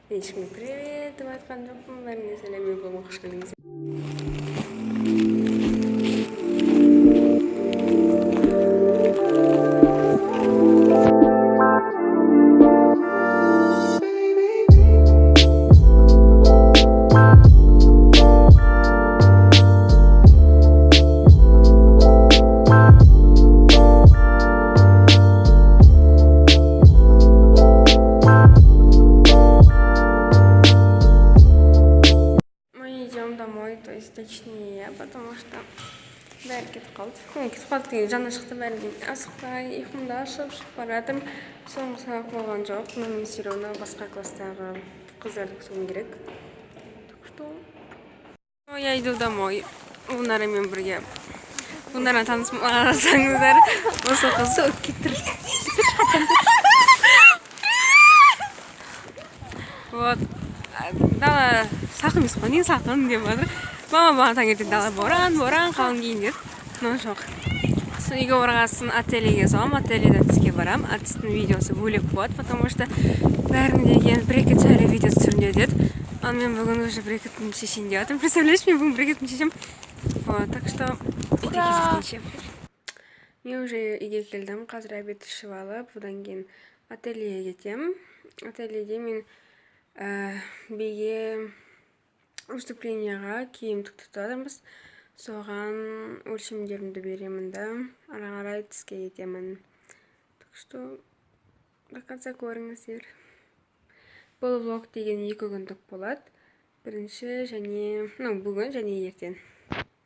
Ешкімге привет деп айтқан жоқпын. Бәріңе сәлем, мен блогыма қош келдіңіз. То есть точнее, потому что бәрі кетіп қалды. Кетіп қалды деген жаны шықты бәрі. Асықпай, ұйқымды ашып шығып бара жатырмын. Соңғы сабақ болған жоқ. Мен все равно басқа класстағы қыздарды күтуім керек. Так что я иду домой. Лунарамен бірге. Лунара танысаңыздар. Осы қыз кетір. Вот. Дала сақын емес қой, не сақын деп жатыр. Мама маған таңертең дала боран қалың киін деді. Но жоқ. Сосын үйге орағасын ательеге соғам, ательеден тіске барам. Тістің видеосы бөлек болады, потому что бәрін деген бір-екі сәлі видео түсірінде деді. Ал мен бүгін уже бір-екетін шешейін деп жатырмын. Представляешь, мен бүгін бір-екетін шешем. Вот, так что үйде кездескенше. Мен уже үйге келдім, қазір обед ішіп алып, одан кейін ательеге кетем. Ательеде мен биге выступленияға киім тіктіп жатырмыз. Соған өлшемдерімді беремін да, ара қарай тіске кетемін. Так что до конца көріңіздер. Бұл влог деген 2 күндік болады. Бірінші және, бүгін және ертең.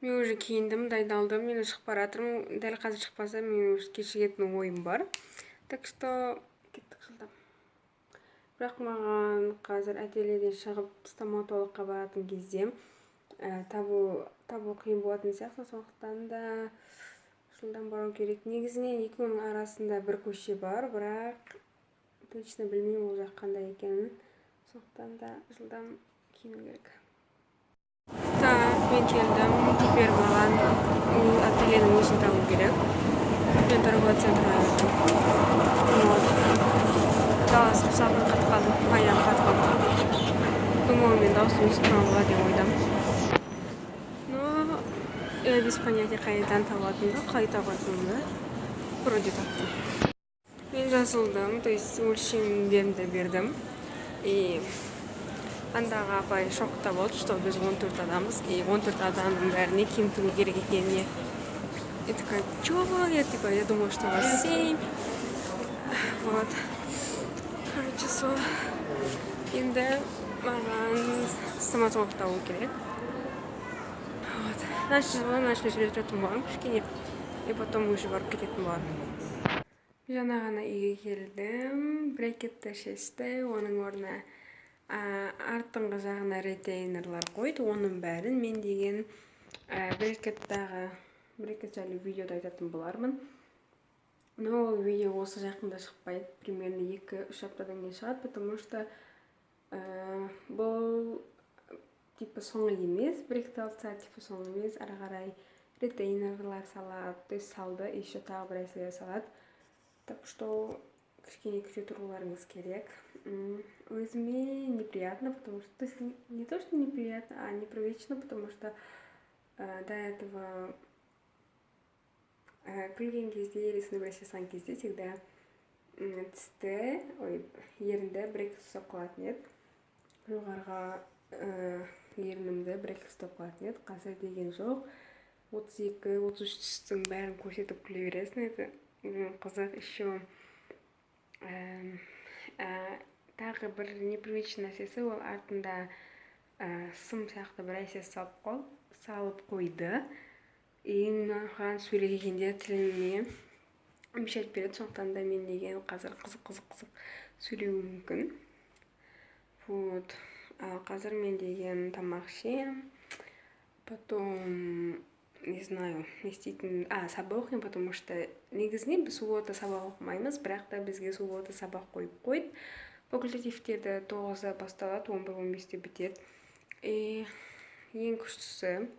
Мен уже киіндім, дайындалдым, мен шығып бара жатырмын. Дәл қазір шықпаса, мен уже кешігетін ойым бар. Так что кеттік жылдам. Бірақ маған қазір ательеден шығып стоматологқа баратын кезде табу қиын болатын сияқты, сондықтан да жылдам бару керек. Негізінен екеуінің арасында бір көше бар, бірақ точно білмеймін ол жақ қандай екенін. Сондықтан да жылдам киіну керек. Мен келдім, теперь маған ательенің өзін табу керек. Мен торговый центрға даласы сағын қатқалым, аян қатқалым. Думаю, мен даусым естімем болады деп ойдам. Но я без понятия қайдан табатынымды, қай табатынымды вроде таптым. Мен жазылдым, то есть өлшемдерімді бердім. И андағы апай шокта болды, что біз 14 адамбыз. И 14 адамның бәріне киім тігу керек екеніне. И такая, чё? Я думала, что вас 7. Вот. Короче, сол. Енді маған стоматолог табу керек. Вот. Начну сөйлететін болам кішкене. И потом уже барып кететін болам. Жаңа ғана үйге келдім. Брекетті шешті. Оның орнына артыңғы жағына ретейнерлар қойды. Оның бәрін мен деген брекет жайлы видеода айтатын болармын. Но ол видео осы жақында шықпайды. Примерно 2-3 аптадан кейін шығады, потому что бұл типа соңы емес, брекетті алса типа соңы емес, ара қарай ретейнерлар салады, то есть салды, еще тағы бір әсере салады. Так что кішкене күте тұруларыңыз керек. Өзіме неприятно, потому что, то есть не то, что неприятно, а непривычно, потому что до этого күлген кезде, или сондай жасаған кезде всегда тісті, ерінді брекет ұстап қалатын еді. Жоғарғы ерінімді брекет ұстап қалатын еді. Қазір деген жоқ. 32-33 тістің бәрін көрсетіп күле бересің еді. Қызық еще тағы бір непривычный нәрсесі, ол артында сым сияқты бір әсе салып қойды. И маған сөйлегенде тіліме мешать береді, сондықтан да мен деген қазір қызық сөйлеуім мүмкін. Вот. Қазір мен деген тамақ ішем. Потом, не знаю, не істейтін, сабақ оқимын, потому что негізінен біз суббота сабақ оқымаймыз, бірақ та бізге суббота сабақ қойып қойды. Факультативтерді 9-да басталады, 11-15-де бітеді. И ең күштісі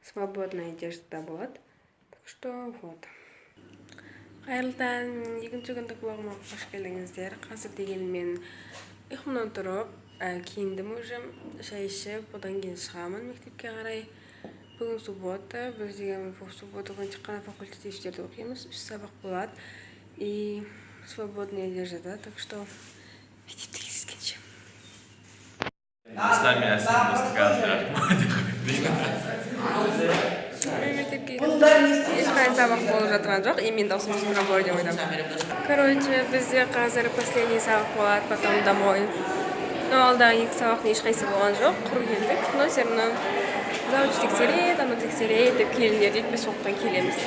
свободная одежда болады. Так что вот. Қайырлы таң, екінші күндік блогыма қош келдіңіздер. Қазір деген мен ұйқымнан тұрып, Киіндім уже, шай ішіп, одан кейін шығамын мектепке қарай. Бүгін суббота, біз деген суббота күні тек қана факультативтерді оқимыз, 3 сабақ болады. И свободный день ждет, так что мектепте кездескенше. Сами асырмастық Мектепке ешқандай сабақ болып жатқан жоқ, и мен даусым естіп болады деп ойладым. Короче, бізде қазір последний сабақ болады, потом домой. Но алдағы 2 сабақтың ешқайсысы болған жоқ, құр келдік, но все равно завуч тексереді, аны тексереді деп келіңдер дейді, біз сондықтан келеміз.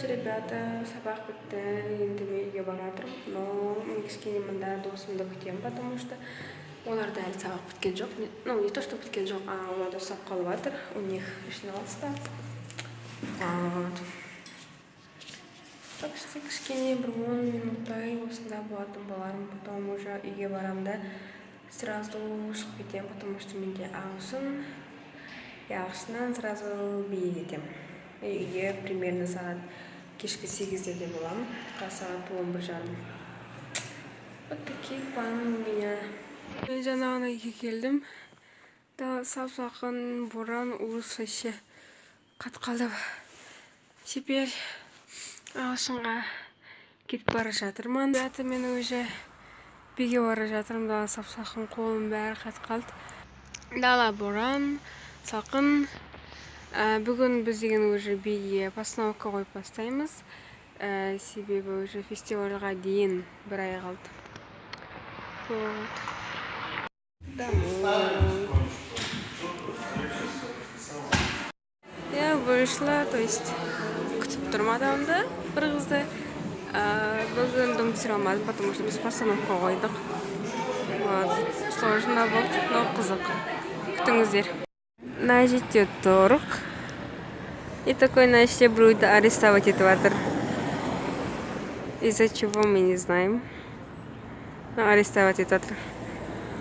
Ребята, сабақ бітті, енді мен үйге баратырмын, но мен кішкене мында досымды күтемін, потому что оларда әлі сабақ біткен жоқ. Ну, не то, что біткен жоқ, оларда ұстап қалып жатыр, у них 16. Вот. Так что кішкене бір 10 минуттай осында болармын, потом уже үйге барамын да сразу шығып кетемін, потому что менде ағылшын, ағылшыннан сразу биге кетемін. Үйге примерно сағат кешкі 8-де боламын, сағат 11:30. Вот такие планы у меня. Мен жаңағына үйге келдім. Да, сап-сақын боран, уыз вообще қатқалдап. Теперь ағылшынға кетіп бара жатырмын. Ребята, мен уже биге бара жатырмын. Да, сап-сақын қолым бәрі қатқалды. Дала боран, сақын. Бүгін біз деген уже биге постановка қойып бастаймыз. Себебі уже фестивальға дейін бір ай қалды. Домой. Я вышла, то есть күтіп тұрмадамды бір қызды. Бүгін дым түсіре алмадым, потому что біз постановка қойдық. Сложно болды, но қызық. Күтіңіздер. На жерде тұрық. И такой на жерде біреуді арестовать етіп жатыр. Из-за чего мы не знаем. Арестовать етіп жатыр.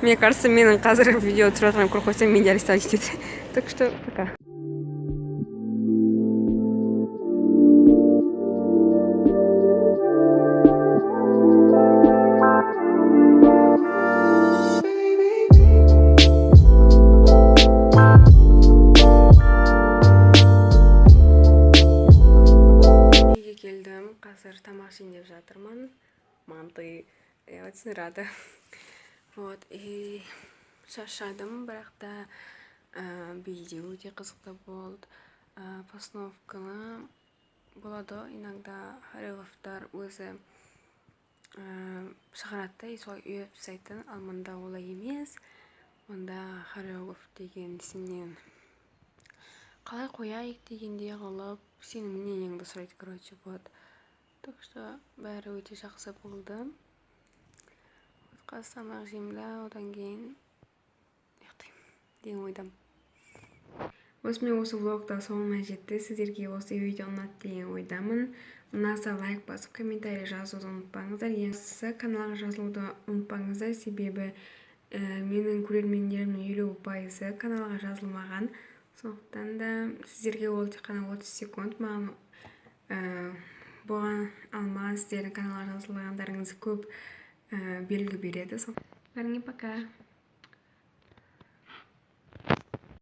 Мне кажется, менің қазір видео түсіріп жатқанын көріп қойсам, мені арестовать етеді. Так что пока. Қазір тамақ жеп жатырмын. Манты. Я очень рада. Вот, и шаршадым, бірақ та биде өте қызықты болды. Постановканы болады, иногда хореографтар өзі шығарады, и солай үйреп тастайтын, ал мында олай емес. Мында хореограф деген сенен қалай қояйық дегенде қылып, сенің мнениеңді сұрайды, короче, вот. Так что бәрі өте жақсы болды. Қазір тамақ жеймін, одан кейін ұйықтаймын деген ойдамын. Осымен осы влогта соңына жетті. Сіздерге осы видео ұнады деген ойдамын. Ұнаса лайк басып, комментарий жазуды ұмытпаңыздар. Ең бастысы каналға жазылуды ұмытпаңыздар, себебі менің көрермендерімнің 50% каналға жазылмаған. Сондықтан да сіздерге ол тек қана 30 секунд, маған бұған алмаған сіздердің каналға жазылғандарыңыз көп белгі береді. Бәріңе пока.